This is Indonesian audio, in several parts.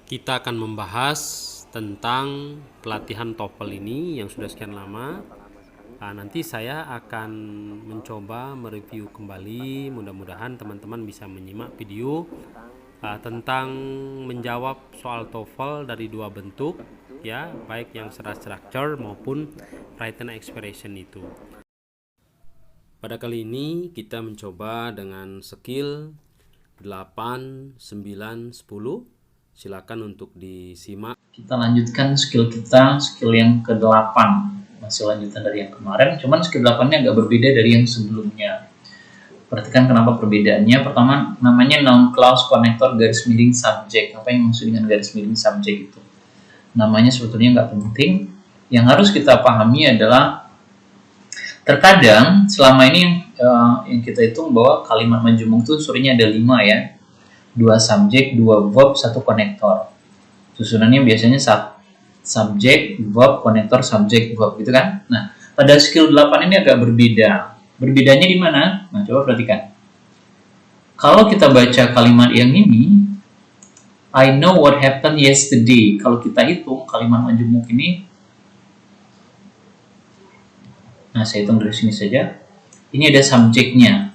Kita akan membahas tentang pelatihan TOEFL ini yang sudah sekian lama. Nanti saya akan mencoba mereview kembali. Mudah-mudahan teman-teman bisa menyimak video tentang menjawab soal TOEFL dari dua bentuk, ya, baik yang secara structure maupun written expression itu. Pada kali ini kita mencoba dengan skill 8, 9, 10. Silakan untuk disimak. Kita lanjutkan skill yang ke-8. Masih lanjutan dari yang kemarin, cuman skill 8-nya agak berbeda dari yang sebelumnya. Perhatikan kenapa perbedaannya. Pertama, namanya noun clause connector garis miring subject. Apa yang maksud dengan garis miring subject itu? Namanya sebetulnya nggak penting. Yang harus kita pahami adalah terkadang selama ini yang kita hitung bahwa kalimat majemuk itu unsurnya ada 5 ya. 2 subjek, 2 verb, 1 konektor. Susunannya biasanya subjek, verb, konektor, subjek, verb gitu kan. Nah, pada skill 8 ini agak berbeda. Berbedanya di mana? Nah, coba perhatikan. Kalau kita baca kalimat yang ini, I know what happened yesterday. Kalau kita hitung kalimat majemuk ini, nah saya hitung dari sini saja. Ini ada subjeknya.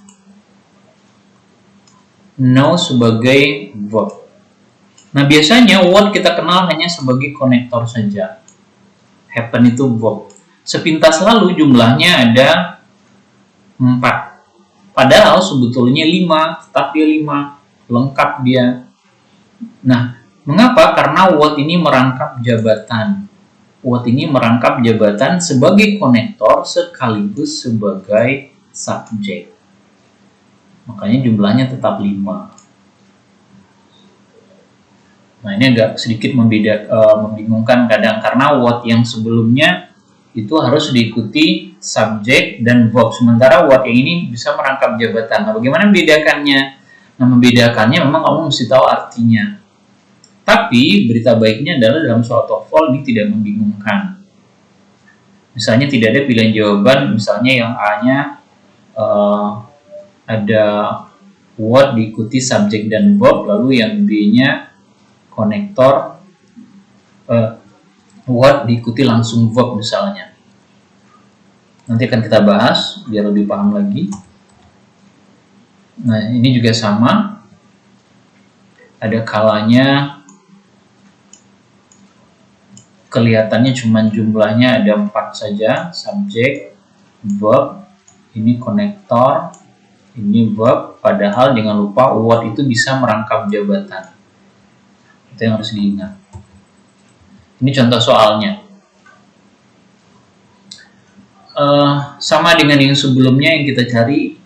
Know sebagai verb. Nah, biasanya what kita kenal hanya sebagai konektor saja. Happen itu verb. Sepintas lalu jumlahnya ada 4. Padahal sebetulnya 5, tetap dia 5. Lengkap dia. Nah, mengapa? Karena what ini merangkap jabatan. What ini merangkap jabatan sebagai konektor sekaligus sebagai subjek. Makanya jumlahnya tetap 5. Nah, ini agak sedikit membingungkan kadang, karena what yang sebelumnya itu harus diikuti subjek dan verb. Sementara what yang ini bisa merangkap jabatan. Nah, bagaimana membedakannya? Nah, membedakannya memang kamu mesti tahu artinya. Tapi berita baiknya adalah dalam soal TOEFL ini tidak membingungkan. Misalnya tidak ada pilihan jawaban, misalnya yang A-nya ada what diikuti subjek dan verb, lalu yang B-nya konektor what diikuti langsung verb misalnya. Nanti akan kita bahas biar lebih paham lagi. Nah, ini juga sama. Ada kalanya kelihatannya cuma jumlahnya ada 4 saja, subjek, verb, ini konektor, ini verb, padahal jangan lupa what itu bisa merangkap jabatan. Itu yang harus diingat. Ini contoh soalnya. Sama dengan yang sebelumnya yang kita cari.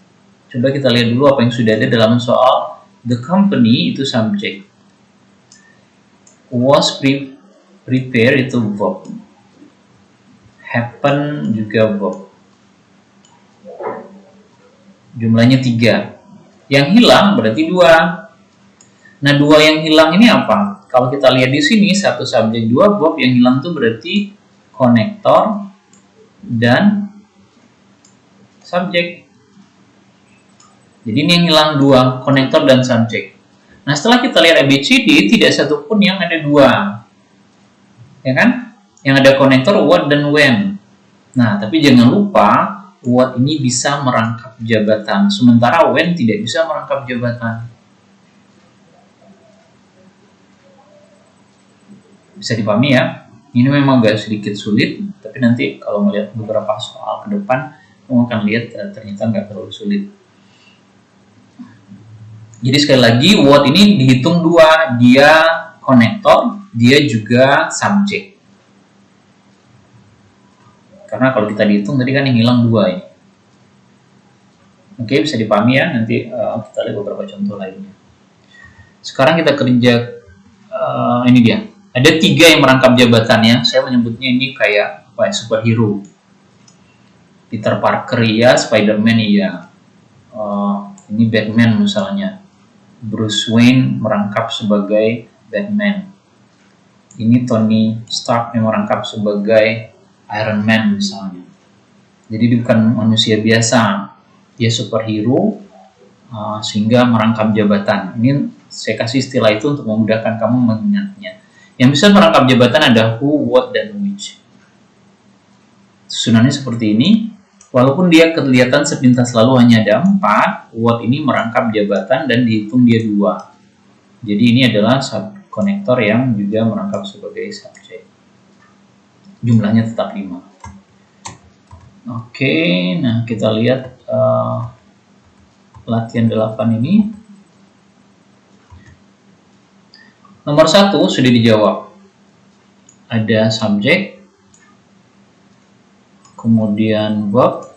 Coba kita lihat dulu apa yang sudah ada dalam soal. The company itu subjek. Was prepare itu verb. Happen juga verb. Jumlahnya 3. Yang hilang berarti 2. Nah, 2 yang hilang ini apa? Kalau kita lihat di sini, 1 subjek, 2 verb, yang hilang itu berarti konektor dan subjek. Jadi ini yang hilang 2, konektor dan subjek. Nah, setelah kita lihat ABCD, tidak satupun yang ada 2. Ya kan? Yang ada konektor what dan when. Nah, tapi jangan lupa what ini bisa merangkap jabatan, sementara when tidak bisa merangkap jabatan. Bisa dipahami ya? Ini memang agak sedikit sulit, tapi nanti kalau melihat beberapa soal ke depan, kamu akan lihat ternyata nggak terlalu sulit. Jadi sekali lagi, what ini dihitung 2, dia konektor, dia juga subjek. Karena kalau kita dihitung tadi kan yang hilang 2 ini. Oke, bisa dipahami ya. Nanti kita lihat beberapa contoh lainnya. Sekarang kita kerja ini dia. Ada 3 yang merangkap jabatannya. Saya menyebutnya ini kayak apa ya, superhero. Peter Parker ya, Spider-Man iya. Ini Batman misalnya. Bruce Wayne merangkap sebagai Batman. Ini Tony Stark yang merangkap sebagai Iron Man misalnya. Jadi dia bukan manusia biasa, dia superhero sehingga merangkap jabatan. Ini Saya kasih istilah itu untuk memudahkan kamu mengingatnya. Yang bisa merangkap jabatan ada who, what, dan which. Susunannya seperti ini. Walaupun dia kelihatan sepintas lalu hanya ada 4, what ini merangkap jabatan dan dihitung dia 2. Jadi ini adalah subkonektor yang juga merangkap sebagai subjek. Jumlahnya tetap 5. Oke, nah kita lihat latihan 8 ini. Nomor 1 sudah dijawab. Ada subjek, kemudian verb.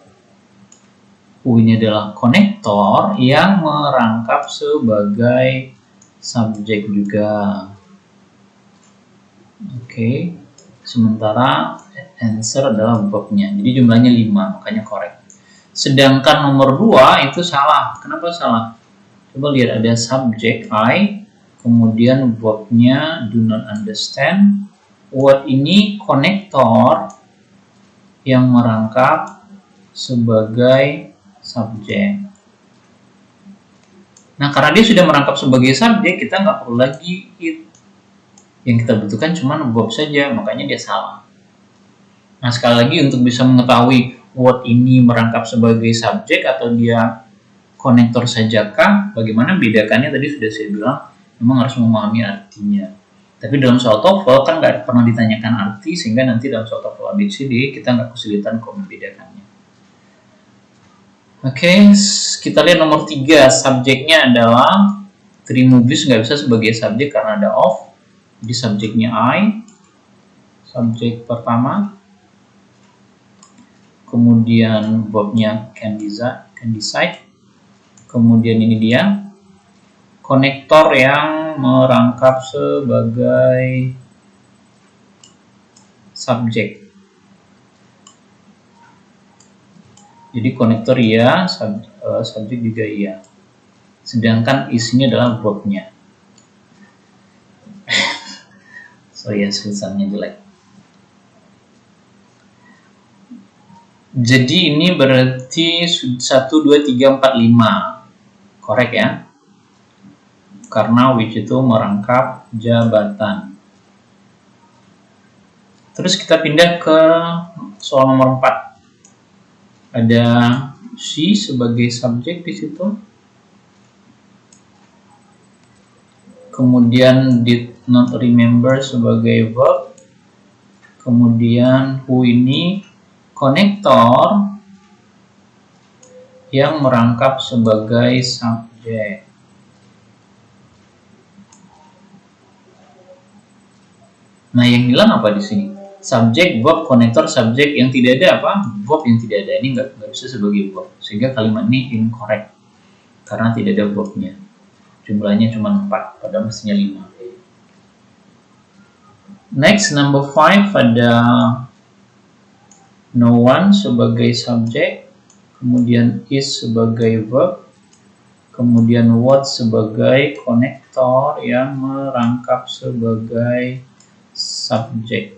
Ini adalah konektor yang merangkap sebagai subjek juga. Oke. Sementara answer adalah verbnya. Jadi jumlahnya 5, makanya correct. Sedangkan nomor 2 itu salah. Kenapa salah? Coba lihat, ada subjek I, kemudian verbnya do not understand. What ini konektor yang merangkap sebagai subjek. Nah, karena dia sudah merangkap sebagai subjek, kita nggak perlu lagi it. Yang kita butuhkan cuma verb saja, makanya dia salah. Nah, sekali lagi untuk bisa mengetahui what ini merangkap sebagai subjek atau dia konektor sajakah, bagaimana bedakannya tadi sudah saya bilang, memang harus memahami artinya. Tapi dalam soal TOEFL kan nggak pernah ditanyakan arti, sehingga nanti dalam soal TOEFL ABCD kita nggak kesulitan kok membedakannya. Oke, kita lihat nomor 3. Subjeknya adalah 3 movies, nggak bisa sebagai subjek karena ada of. Jadi subjeknya I, subjek pertama. Kemudian verbnya can decide. Kemudian ini dia konektor yang merangkap sebagai subjek. Jadi konektor iya, subjek juga iya. Sedangkan isinya adalah verbnya. So ya, tulisannya jelek. Jadi ini berarti 1, 2, 3, 4, 5. Korek ya? Karena which itu merangkap jabatan. Terus kita pindah ke soal nomor 4. Ada she sebagai subjek di situ. Kemudian did not remember sebagai verb. Kemudian who ini konektor yang merangkap sebagai subjek. Nah, yang hilang apa di sini? Subjek, verb, konektor, subjek. Yang tidak ada apa? Verb yang tidak ada. Ini nggak bisa sebagai verb. Sehingga kalimat ini incorrect. Karena tidak ada verbnya. Jumlahnya cuma 4, padahal mestinya 5. Next, number 5 ada no one sebagai subjek. Kemudian is sebagai verb. Kemudian what sebagai konektor yang merangkap sebagai subjek.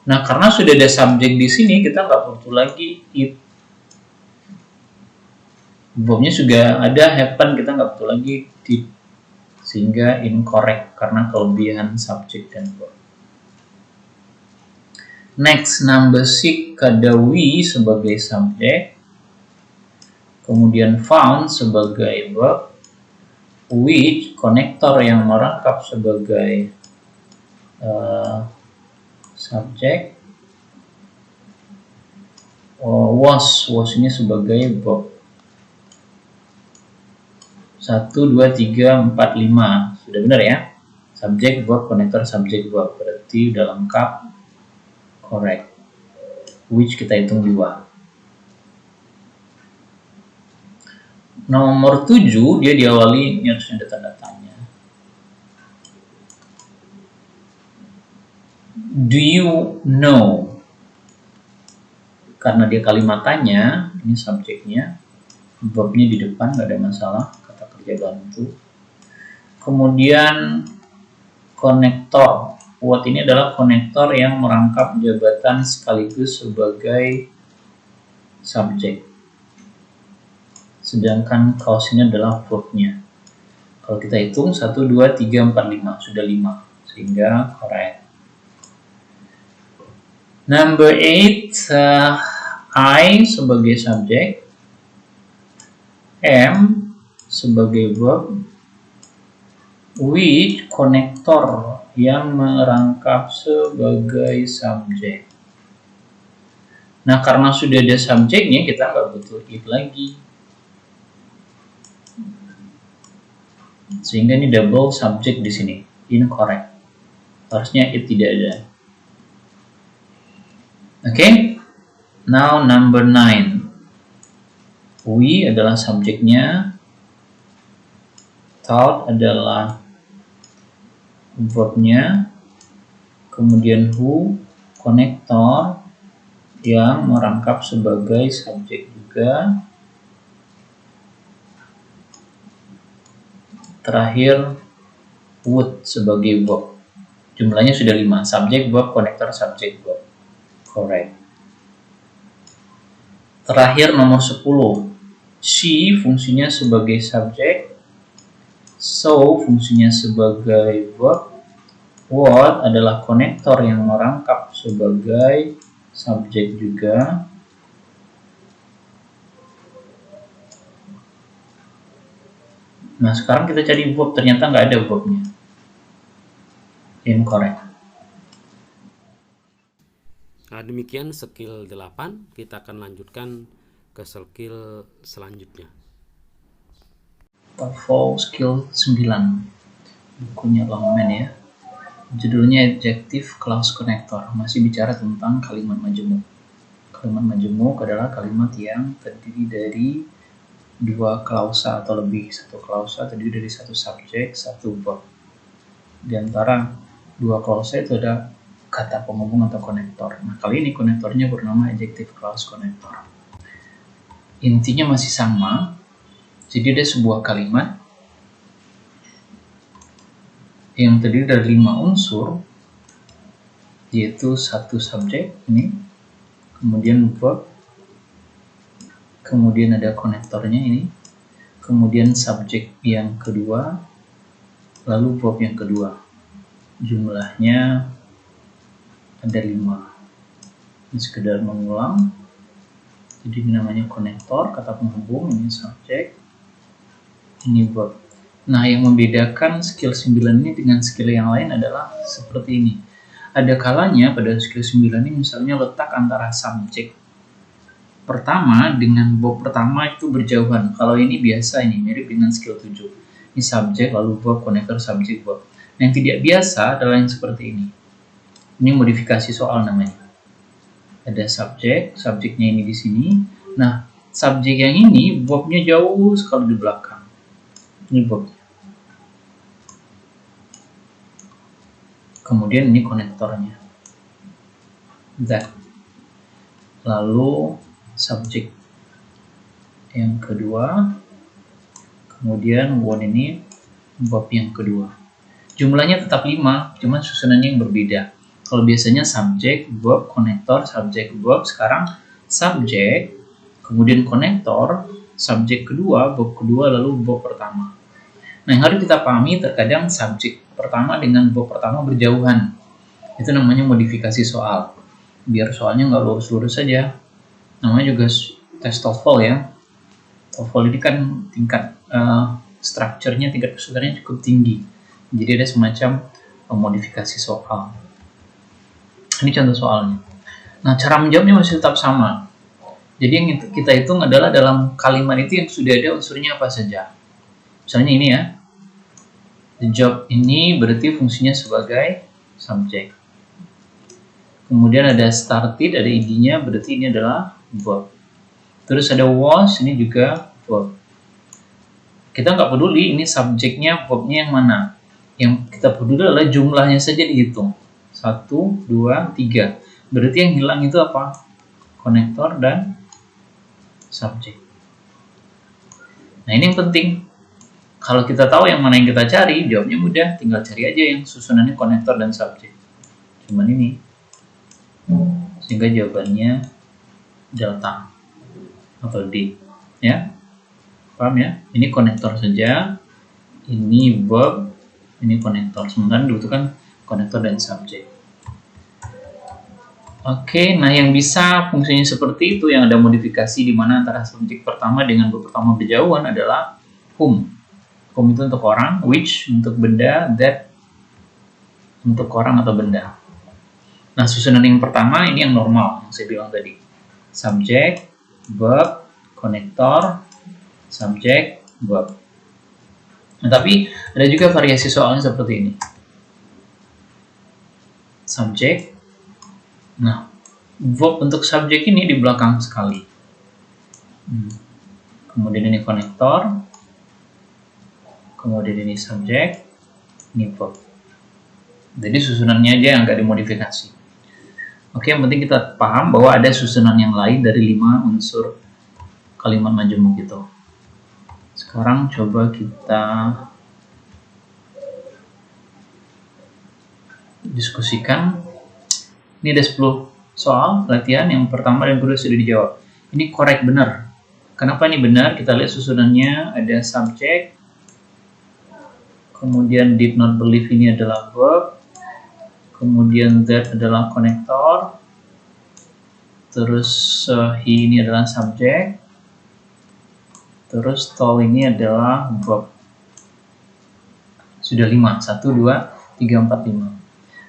Nah, karena sudah ada subjek di sini, kita nggak perlu lagi it. Verbnya sudah ada happen, kita nggak perlu lagi did. Sehingga incorrect karena kelebihan subjek dan verb. Next, number 6 ada we sebagai subjek. Kemudian found sebagai verb. Which konektor yang merangkap sebagai subjek. Was ini sebagai verb. 1, 2, 3, 4, 5. Sudah benar ya? Subjek, verb, konektor, subjek, verb. Berarti udah lengkap. Correct. Which kita hitung 2. Nomor 7 dia diawali, ini harusnya ada tanda tanya. Do you know? Karena dia kalimat tanya, ini subjeknya, verbnya di depan, nggak ada masalah, kata kerja bantu. Kemudian konektor. What ini adalah konektor yang merangkap jabatan sekaligus sebagai subjek. Sedangkan cause ini adalah verbnya. Kalau kita hitung 1, 2, 3, 4, 5. Sudah 5. Sehingga correct. Number 8, I sebagai subjek, am sebagai verb, with konektor yang merangkap sebagai subjek. Nah, karena sudah ada subjeknya, kita nggak butuh it lagi. Sehingga ini double subject di sini. Incorrect. Harusnya it tidak ada. Oke. Now number 9. We adalah subjeknya. Thought adalah verbnya. Kemudian who, konektor yang merangkap sebagai subjek juga. Terakhir would sebagai verb. Jumlahnya sudah 5. Subjek, verb, konektor, subjek, verb. Correct. Terakhir nomor 10. She fungsinya sebagai subjek. So fungsinya sebagai verb. What adalah konektor yang merangkap sebagai subjek juga. Nah, sekarang kita cari verb, ternyata nggak ada verbnya. Incorrect. Nah, demikian skill 8, kita akan lanjutkan ke skill selanjutnya. TOEFL skill 9. Bukunya Longman ya. Judulnya Adjective Clause Connector. Masih bicara tentang kalimat majemuk. Kalimat majemuk adalah kalimat yang terdiri dari 2 klausa atau lebih. 1 klausa terdiri dari 1 subjek, 1 verb. Di antara 2 klausa itu ada kata penghubung atau konektor. Nah, kali ini konektornya bernama Adjective Clause Connector. Intinya masih sama. Jadi ada sebuah kalimat yang terdiri dari 5 unsur, yaitu 1 subjek ini, kemudian verb, kemudian ada konektornya ini, kemudian subjek yang kedua, lalu verb yang kedua. Jumlahnya ada 5. Ini sekedar mengulang. Jadi ini namanya konektor, kata penghubung, ini subjek, ini verb. Nah, yang membedakan skill 9 ini dengan skill yang lain adalah seperti ini. Ada kalanya pada skill 9 ini misalnya letak antara subjek pertama dengan verb pertama itu berjauhan. Kalau ini biasa, ini mirip dengan skill 7. Ini subjek, lalu verb, konektor, subjek, verb. Nah, yang tidak biasa adalah yang seperti ini. Ini modifikasi soal namanya. Ada subjek, subjeknya ini di sini. Nah, subjek yang ini, verbnya jauh sekali di belakang. Ini verb. Kemudian ini konektornya. That. Lalu subjek yang kedua. Kemudian one ini verb yang kedua. Jumlahnya tetap 5, cuman susunannya yang berbeda. Kalau biasanya subjek, verb, konektor, subjek, verb. Sekarang subjek, kemudian konektor, subjek kedua, verb kedua, lalu verb pertama. Nah, yang harus kita pahami terkadang subjek pertama dengan verb pertama berjauhan. Itu namanya modifikasi soal. Biar soalnya nggak lurus-lurus saja. Namanya juga tes TOEFL ya. TOEFL ini kan tingkat strukturnya, tingkat kesulitannya cukup tinggi. Jadi ada semacam modifikasi soal. Ini contoh soalnya. Nah, cara menjawabnya masih tetap sama. Jadi yang kita hitung adalah dalam kalimat itu yang sudah ada unsurnya apa saja. Misalnya ini ya. The job ini berarti fungsinya sebagai subjek. Kemudian ada started, ada id-nya, berarti ini adalah verb. Terus ada was, ini juga verb. Kita nggak peduli ini subjeknya, verbnya yang mana. Yang kita peduli adalah jumlahnya saja dihitung. 1, 2, 3. Berarti yang hilang itu apa? Konektor dan subjek. Nah, ini yang penting. Kalau kita tahu yang mana yang kita cari, jawabnya mudah. Tinggal cari aja yang susunannya konektor dan subjek. Cuman ini. Sehingga jawabannya delta atau D. Ya. Paham ya? Ini konektor saja. ini verb, ini konektor. Sementara dibutuhkan konektor dan subjek. Oke, nah yang bisa fungsinya seperti itu, yang ada modifikasi di mana antara subjek pertama dengan verb pertama berjauhan adalah whom. Whom itu untuk orang, which untuk benda, that untuk orang atau benda. Nah, susunan yang pertama ini yang normal, yang saya bilang tadi. Subjek, verb, konektor, subjek, verb. Nah, tapi ada juga variasi soalnya seperti ini. Subjek. Nah, verb untuk subjek ini di belakang sekali. Kemudian ini konektor. Kemudian ini subjek. Ini verb. Jadi susunannya aja yang agak dimodifikasi. Oke, yang penting kita paham bahwa ada susunan yang lain dari 5 unsur kalimat majemuk itu. Sekarang coba kita diskusikan. Ini ada 10 soal latihan, yang pertama dan kedua sudah dijawab. Ini korek, benar. Kenapa ini benar? Kita lihat susunannya, ada subjek, kemudian did not believe ini adalah verb, kemudian that adalah konektor, terus he ini adalah subjek, terus told ini adalah verb. Sudah 5, 1, 2, 3, 4, 5.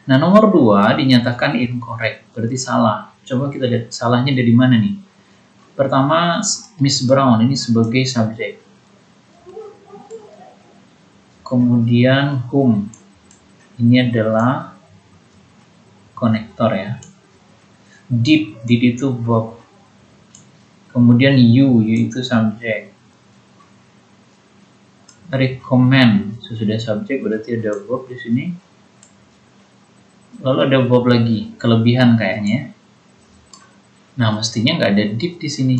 Nah, nomor 2 dinyatakan incorrect, berarti salah. Coba kita lihat salahnya dari mana nih. Pertama, Miss Brown ini sebagai subjek. Kemudian whom ini adalah konektor ya. Did itu verb. Kemudian you itu subjek. Recommend sudah subjek, berarti ada verb di sini. Lalu ada verb lagi, kelebihan kayaknya. Nah, mestinya nggak ada did di sini.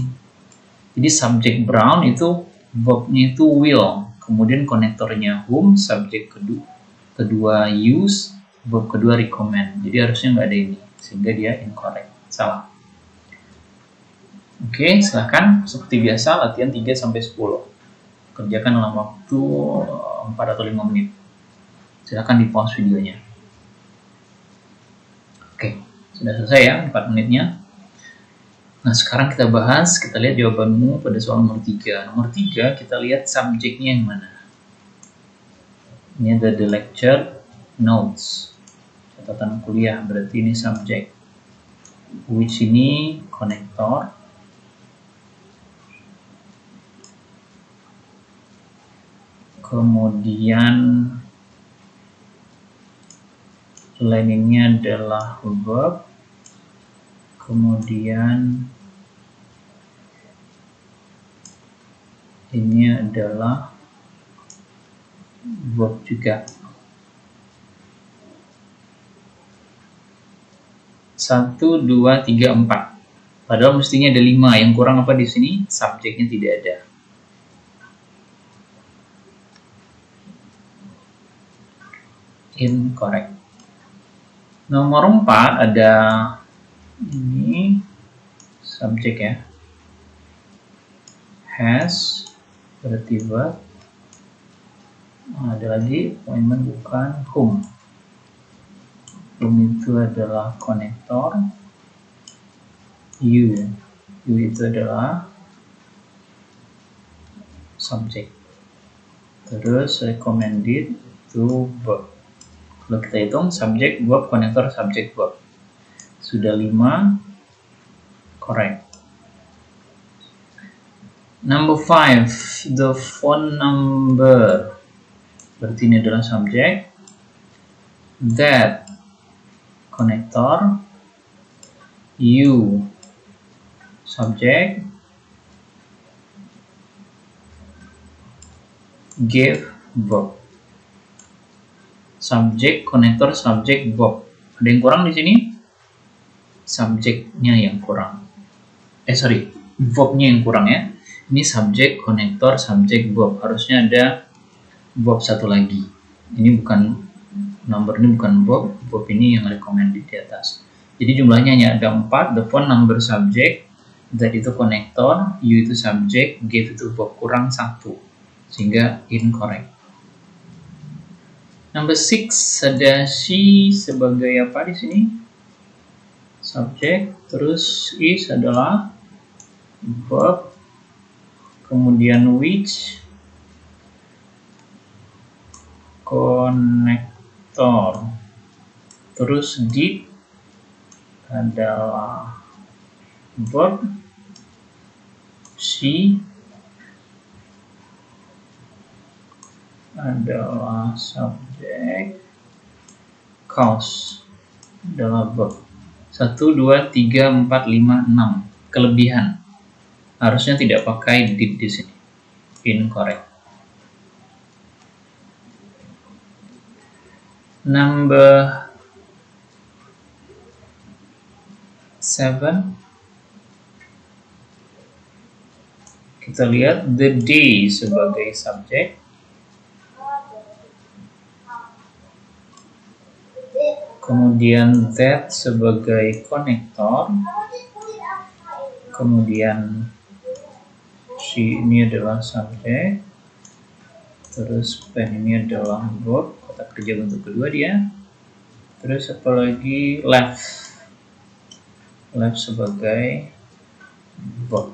Jadi subjek Brown itu verbnya itu will, kemudian konektornya whom, subjek kedua use, verb kedua recommend. Jadi harusnya nggak ada ini, sehingga dia incorrect, salah. Oke, silahkan seperti biasa latihan 3-10. Kerjakan dalam waktu 4 atau 5 menit. Silahkan di pause videonya. Oke, sudah selesai ya 4 menitnya. Nah, sekarang kita bahas, kita lihat jawabanmu pada soal nomor 3. Nomor 3, kita lihat subjeknya yang mana. Ini ada the lecture notes, catatan kuliah, berarti ini subjek. Which ini konektor. Kemudian lainnya adalah verb, kemudian ini adalah verb juga. 1, 2, 3, 4. Padahal mestinya ada 5. Yang kurang apa di sini? Subjeknya tidak ada. Incorrect. Nomor 4 ada ini subjek ya. Has berarti verb. Ada lagi appointment bukan whom. Whom itu adalah konektor. You itu adalah subjek. Terus recommended itu verb. Kalau kita hitung subjek, verb, konektor, subjek, verb. Sudah 5. Correct. Number 5, the phone number. Berarti ini adalah subjek. That, konektor. You, subjek. Give, verb. Subjek, konektor, subjek, verb. Ada yang kurang di sini? Subjeknya yang kurang. Verbnya yang kurang ya. Ini subjek, konektor, subjek, verb. Harusnya ada verb satu lagi. Ini bukan nomor, ini bukan verb. Verb ini yang recommended di atas. Jadi jumlahnya hanya ada 4. The phone number subjek, that itu konektor, you itu subjek, give itu verb, kurang 1. Sehingga incorrect. Number 6 ada she sebagai apa di sini? Subjek, terus is adalah verb, kemudian which konektor, terus did adalah verb, she adalah subjek, cause adalah verb. 1, 2, 3, 4, 5, 6. Kelebihan. Harusnya tidak pakai did di sini. Incorrect. Number 7. Kita lihat the day sebagai subjek. Kemudian that sebagai konektor, kemudian she ini adalah subjek, terus pen ini adalah verb, kotak kerja untuk kedua dia, terus apa lagi, left sebagai verb.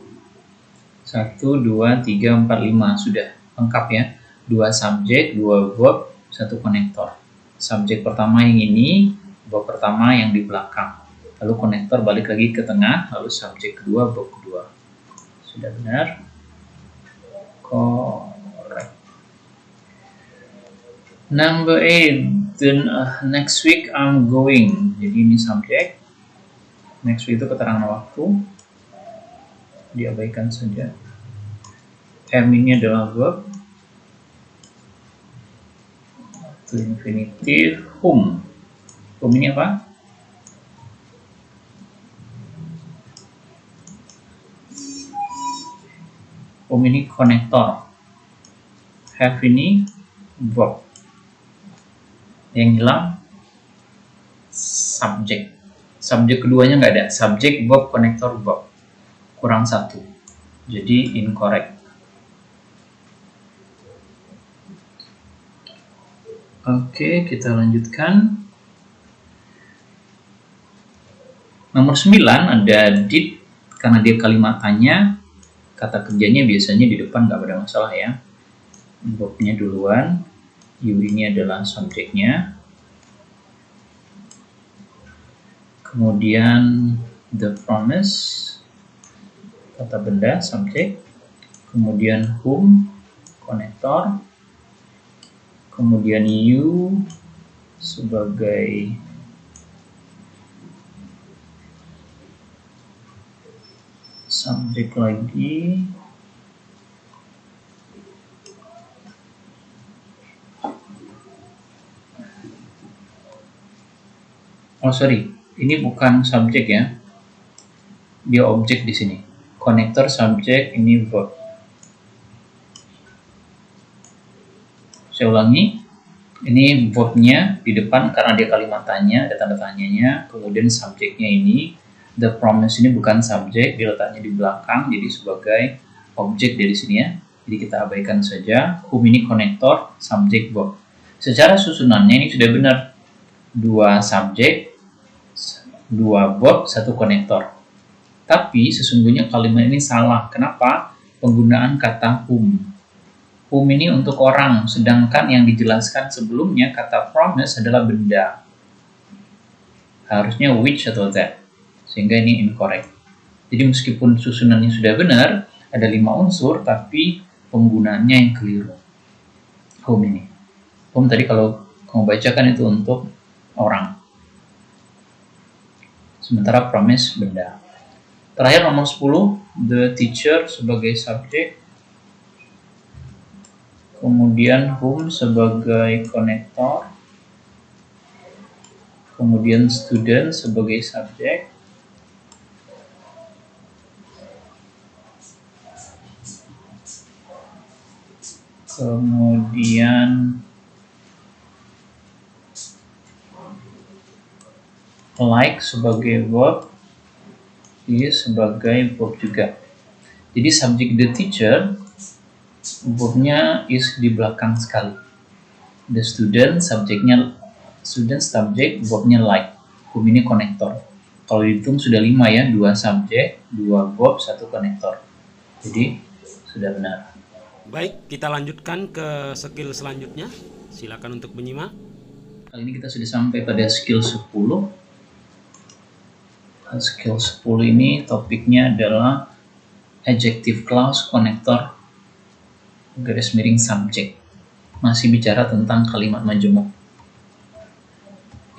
1, 2, 3, 4, 5 sudah lengkap ya, 2 subjek, 2 verb, 1 konektor. Subjek pertama yang ini, verb pertama yang di belakang, lalu konektor balik lagi ke tengah, lalu subjek kedua, verb kedua. Sudah benar? Correct. Number 8, then next week I'm going. Jadi ini subjek, next week itu keterangan waktu, diabaikan saja. Am ini adalah verb, to infinitive, whom ini apa? Whom ini konektor, have ini verb, yang hilang subjek. Subjek keduanya nggak ada, subjek, verb, konektor, verb, kurang 1, jadi incorrect. Oke, kita lanjutkan. Nomor 9 ada did, karena dia kalimat tanya, kata kerjanya biasanya di depan nggak ada masalah ya. Verbnya duluan, you ini adalah subjeknya. Kemudian the promise, kata benda, subjek. Kemudian whom, konektor. Kemudian you sebagai subjek lagi. Oh sorry, ini bukan subjek ya, dia objek di sini. Konektor, subjek, ini verb. Saya ulangi, ini verbnya di depan karena dia kalimat tanya, ada tanda tanyanya. Kemudian subjeknya ini, the promise ini bukan subjek, diletaknya di belakang, jadi sebagai objek dari sini ya. Jadi kita abaikan saja. Whom ini konektor, subjek, verb. Secara susunannya ini sudah benar, 2 subjek, 2 verb, 1 konektor. Tapi sesungguhnya kalimat ini salah. Kenapa? Penggunaan kata whom. Whom ini untuk orang, sedangkan yang dijelaskan sebelumnya kata promise adalah benda. Harusnya which atau that, sehingga ini incorrect. Jadi meskipun susunannya sudah benar, ada 5 unsur, tapi penggunaannya yang keliru. Whom ini. Whom tadi kalau kamu bacakan itu untuk orang. Sementara promise benda. Terakhir nomor 10, the teacher sebagai subjek. Kemudian whom sebagai konektor, kemudian student sebagai subjek, kemudian like sebagai verb, is sebagai verb juga. Jadi subjek the teacher, verbnya is di belakang sekali. The student, subjeknya student, subjek, verbnya like. Verb ini konektor. Kalau dihitung sudah 5 ya, 2 subjek, 2 verb, 1 konektor. Jadi sudah benar. Baik, kita lanjutkan ke skill selanjutnya. Silakan untuk menyimak. Kali ini kita sudah sampai pada skill 10. Skill 10 ini topiknya adalah adjective clause konektor garis miring subjek. Masih bicara tentang kalimat majemuk.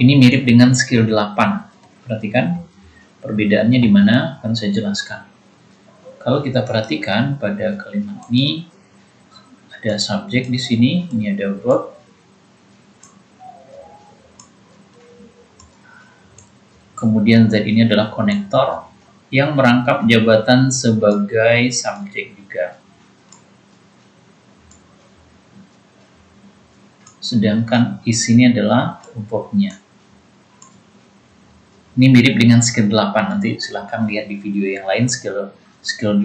Ini mirip dengan skill 8. Perhatikan perbedaannya di mana akan saya jelaskan. Kalau kita perhatikan pada kalimat ini ada subjek di sini, ini ada verb. Kemudian Z ini adalah konektor yang merangkap jabatan sebagai subjek juga. Sedangkan is ini adalah verbnya. Ini mirip dengan skill 8. Nanti silahkan lihat di video yang lain skill 8.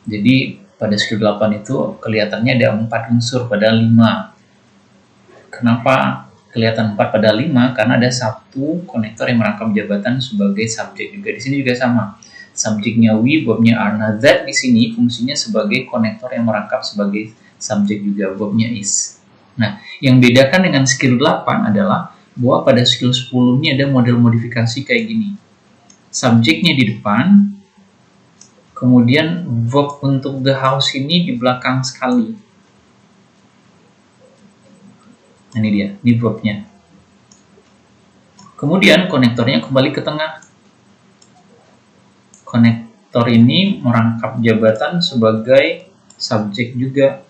Jadi pada skill 8 itu kelihatannya ada 4 unsur pada 5. Kenapa kelihatan 4 pada 5? Karena ada satu konektor yang merangkap jabatan sebagai subjek juga. Di sini juga sama. Subjeknya we, verbnya are. Nah, that di sini fungsinya sebagai konektor yang merangkap sebagai subjek juga, verbnya is. Nah, yang bedakan dengan skill 8 adalah bahwa pada skill 10 ini ada model modifikasi kayak gini. Subjeknya di depan, kemudian verb untuk the house ini di belakang sekali. Nah, ini dia, ini verbnya. Kemudian konektornya kembali ke tengah. Konektor ini merangkap jabatan sebagai subjek juga.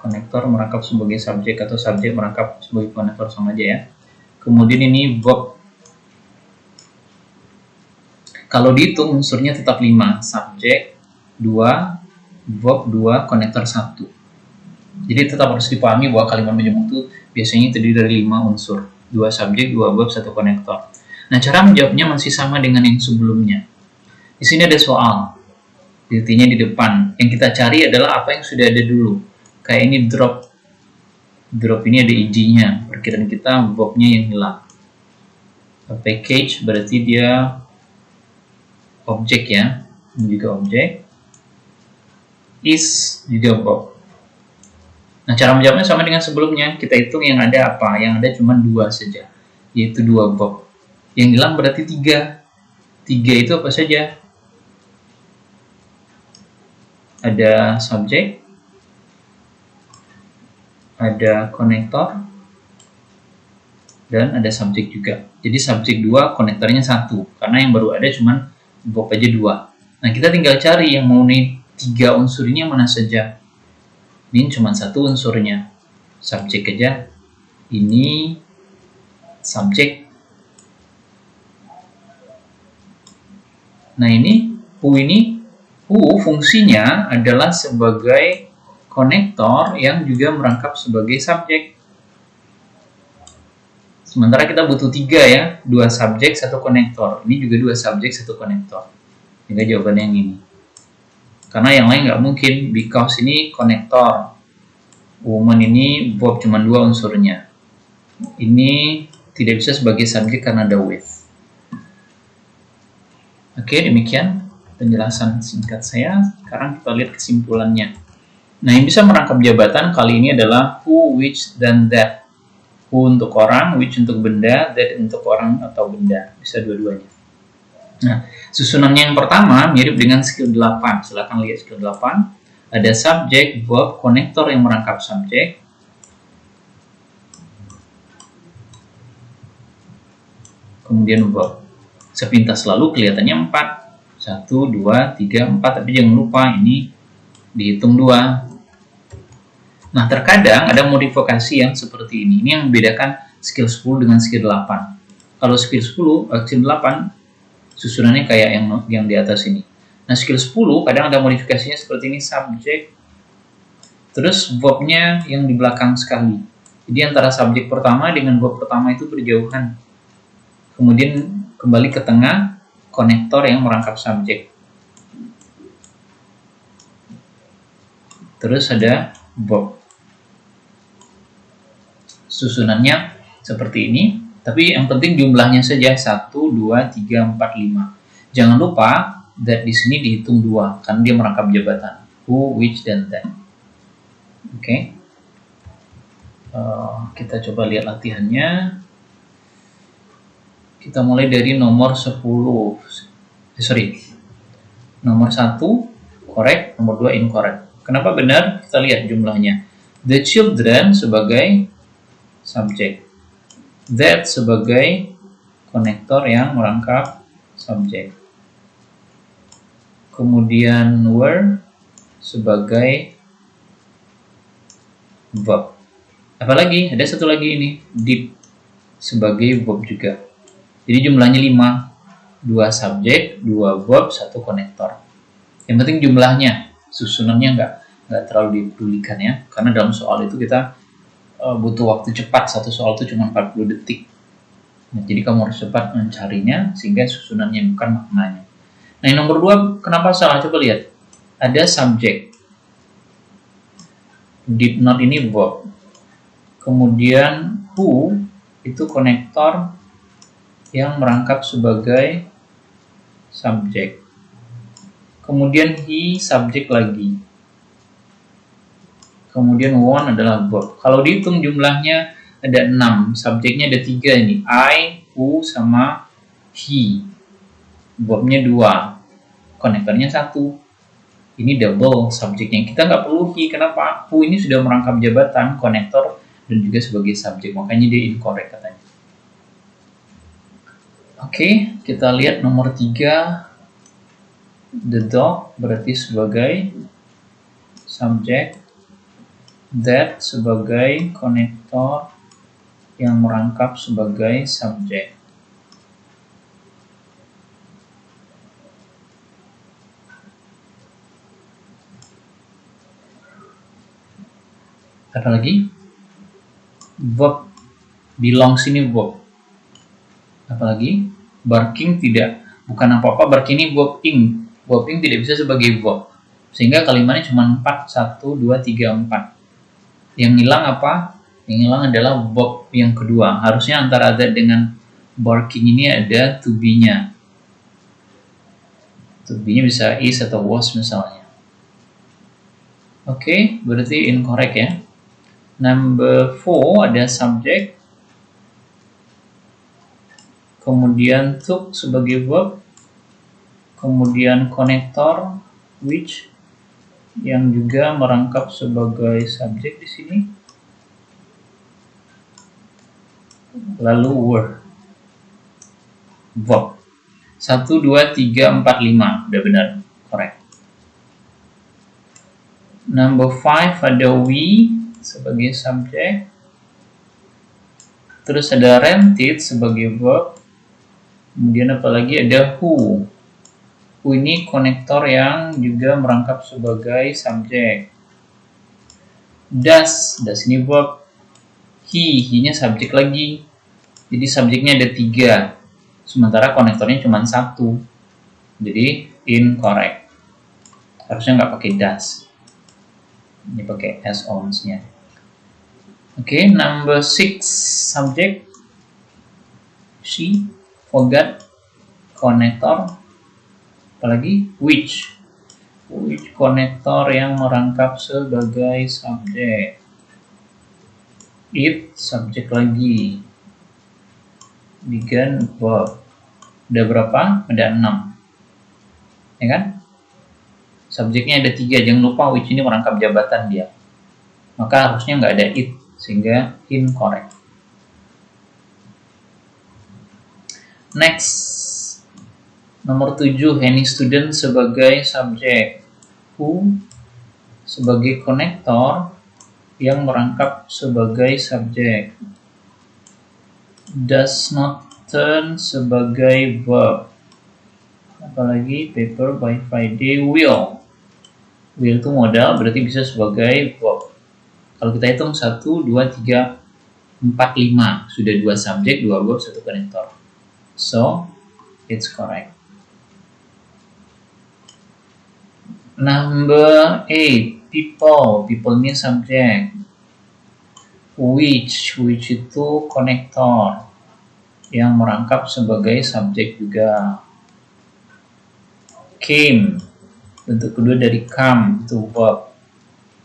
Konektor merangkap sebagai subjek atau subjek merangkap sebagai konektor, sama aja ya. Kemudian ini verb. Kalau dihitung unsurnya tetap 5, subjek 2, verb 2, konektor 1. Jadi tetap harus dipahami bahwa kalimat majemuk itu biasanya terdiri dari 5 unsur, 2 subjek, 2 verb, 1 konektor. Nah, cara menjawabnya masih sama dengan yang sebelumnya. Di sini ada soal, titiknya di depan. Yang kita cari adalah apa yang sudah ada dulu. Kayak ini drop. Drop ini ada id-nya. Perkiraan kita verbnya yang hilang. A package berarti dia objek ya. Ini juga objek. Is juga verb. Nah, cara menjawabnya sama dengan sebelumnya. Kita hitung yang ada apa? Yang ada cuma 2 saja. Yaitu 2 verb. Yang hilang berarti 3. 3 itu apa saja? Ada subjek, ada konektor, dan ada subjek juga. Jadi subjek 2, konektornya 1. Karena yang baru ada cuma verb aja 2. Nah, kita tinggal cari yang mau nih 3 unsur ini yang mana saja. Ini cuma 1 unsurnya. Subjek aja. Ini subjek. Nah, ini fungsinya adalah sebagai konektor yang juga merangkap sebagai subjek. Sementara kita butuh 3 ya, 2 subjek, 1 konektor. Ini juga 2 subjek, 1 konektor. Sehingga jawabannya yang ini. Karena yang lain nggak mungkin, because ini konektor. Woman ini verb cuma 2 unsurnya. Ini tidak bisa sebagai subjek karena ada with. Oke, demikian penjelasan singkat saya. Sekarang kita lihat kesimpulannya. Nah, yang bisa merangkap jabatan kali ini adalah who, which, dan that. Who untuk orang, which untuk benda, that untuk orang atau benda. Bisa dua-duanya. Nah, susunannya yang pertama mirip dengan skill 8. Silakan lihat skill 8. Ada subjek, verb, konektor yang merangkap subjek. Kemudian verb. Sepintas lalu kelihatannya 4. 1, 2, 3, 4. Tapi jangan lupa ini dihitung 2. Nah, terkadang ada modifikasi yang seperti ini. Ini yang membedakan skill 10 dengan skill 8. Kalau skill 8 susunannya kayak yang di atas ini. Nah, skill 10 kadang ada modifikasinya seperti ini, subjek, terus verbnya yang di belakang sekali. Jadi antara subjek pertama dengan verb pertama itu berjauhan. Kemudian kembali ke tengah, konektor yang merangkap subjek. Terus ada verb. susunannya seperti ini, tapi yang penting jumlahnya saja 1, 2, 3, 4, 5. Jangan lupa that di sini dihitung 2 karena dia merangkap jabatan who, which, dan that. Oke. Kita coba lihat latihannya. Kita mulai dari nomor 10. Nomor 1 correct, nomor 2 incorrect. Kenapa benar? Kita lihat jumlahnya. The children sebagai subjek, that sebagai konektor yang merangkap subjek, kemudian were sebagai verb. Apalagi ada satu lagi ini, did sebagai verb juga. Jadi jumlahnya 5, 2 subjek, 2 verb, 1 konektor. Yang penting jumlahnya, susunannya nggak terlalu dipedulikan ya, karena dalam soal itu kita butuh waktu cepat. Satu soal itu cuma 40 detik. Nah, jadi kamu harus cepat mencarinya sehingga susunannya bukan maknanya. Nah, yang nomor 2 kenapa salah? Coba lihat. Ada subjek. Did not ini verb. Kemudian who itu konektor yang merangkap sebagai subjek. Kemudian he subjek lagi. Kemudian one adalah verb. Kalau dihitung jumlahnya ada 6, subjeknya ada 3 ini. I, who, sama he. Verbnya 2. Konektornya 1. Ini double subjeknya. Kita nggak perlu he. Kenapa? Who ini sudah merangkap jabatan, konektor, dan juga sebagai subjek. Makanya dia incorrect katanya. Oke, kita lihat nomor 3. The dog berarti sebagai subjek, that sebagai konektor yang merangkap sebagai subjek. Apa lagi? Verb belongs ini verb. Apalagi barking tidak, bukan apa-apa, barking ini verb-ing. Verb-ing tidak bisa sebagai verb, sehingga kalimatnya cuma 4, 1, 2, 3, 4. Yang hilang apa? Yang hilang adalah verb yang kedua. Harusnya antara that dengan barking ini ada to be-nya. To be-nya bisa is atau was misalnya. Oke, berarti incorrect ya. Number 4 ada subject, kemudian took sebagai verb, kemudian konektor which yang juga merangkap sebagai subjek di sini, lalu were verb. 1, 2, 3, 4, 5 udah benar, correct. Number 5 ada we sebagai subjek, terus ada rented sebagai verb, kemudian apalagi ada who. Who ini konektor yang juga merangkap sebagai subjek. Does ini verb. He-nya subjek lagi. Jadi subjeknya ada 3, sementara konektornya cuma 1. Jadi incorrect. Harusnya nggak pakai does. Ini pakai as owns-nya. Oke, number 6 subject. She, forgot, konektor. Apalagi which konektor yang merangkap sebagai subjek. It subjek lagi. Began verb. Ada berapa? Ada 6. Ya kan? Subjeknya ada 3. Jangan lupa which ini merangkap jabatan dia. Maka harusnya nggak ada it, sehingga incorrect. Next, nomor 7, any student sebagai subjek, who sebagai konektor yang merangkap sebagai subjek, does not turn sebagai verb, apalagi paper by Friday, will itu modal, berarti bisa sebagai verb. Kalau kita hitung 1, 2, 3, 4, 5, sudah 2 subjek, 2 verb, 1 konektor. So, it's correct. Number 8, people ini subjek. which itu konektor yang merangkap sebagai subjek juga. Came, bentuk kedua dari come, itu verb.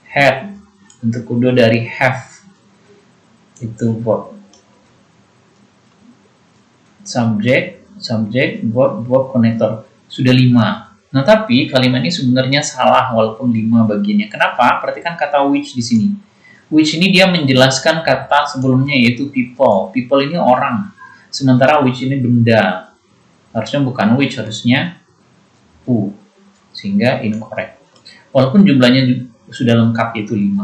Had, bentuk kedua dari have, itu verb. Subjek, verb, konektor. Sudah 5. Nah, tapi kalimat ini sebenarnya salah walaupun 5 bagiannya. Kenapa? Perhatikan kata which di sini. Which ini dia menjelaskan kata sebelumnya yaitu people. People ini orang. Sementara which ini benda. Harusnya bukan which, harusnya who. Sehingga incorrect. Walaupun jumlahnya sudah lengkap yaitu 5.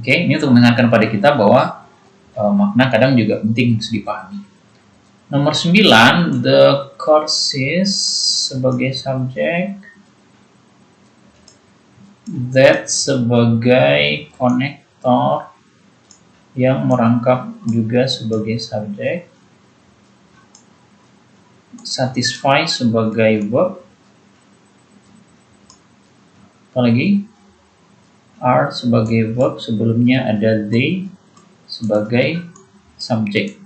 Oke, ini untuk mengingatkan pada kita bahwa makna kadang juga penting harus dipahami. Nomor 9, the courses sebagai subjek, that sebagai konektor yang merangkap juga sebagai subjek, satisfy sebagai verb, apalagi are sebagai verb, sebelumnya ada they sebagai subjek.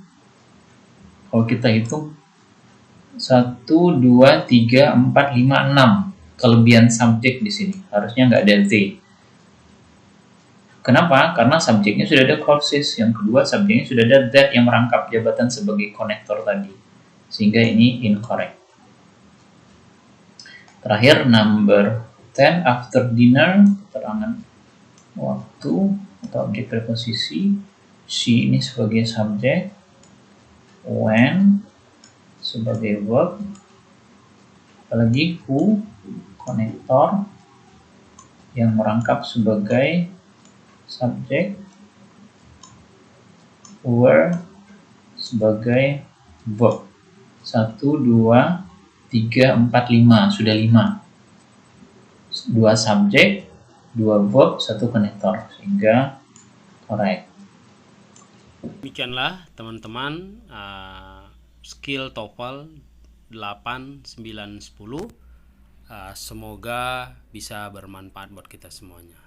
Kalau kita hitung 1, 2, 3, 4, 5, 6 kelebihan subjek di sini. Harusnya nggak ada they. Kenapa? Karena subjeknya sudah ada courses. Yang kedua, subjeknya sudah ada that yang merangkap jabatan sebagai konektor tadi. Sehingga ini incorrect. Terakhir, number 10, after dinner, keterangan waktu atau objek preposisi. She ini sebagai subjek. When sebagai verb, apalagi who konektor yang merangkap sebagai subjek, were sebagai verb. 1, 2, 3, 4, 5 sudah 5. 2 subjek, 2 verb, 1 konektor, sehingga correct. Demikianlah teman-teman skill TOEFL 8, 9, 10. Semoga bisa bermanfaat buat kita semuanya.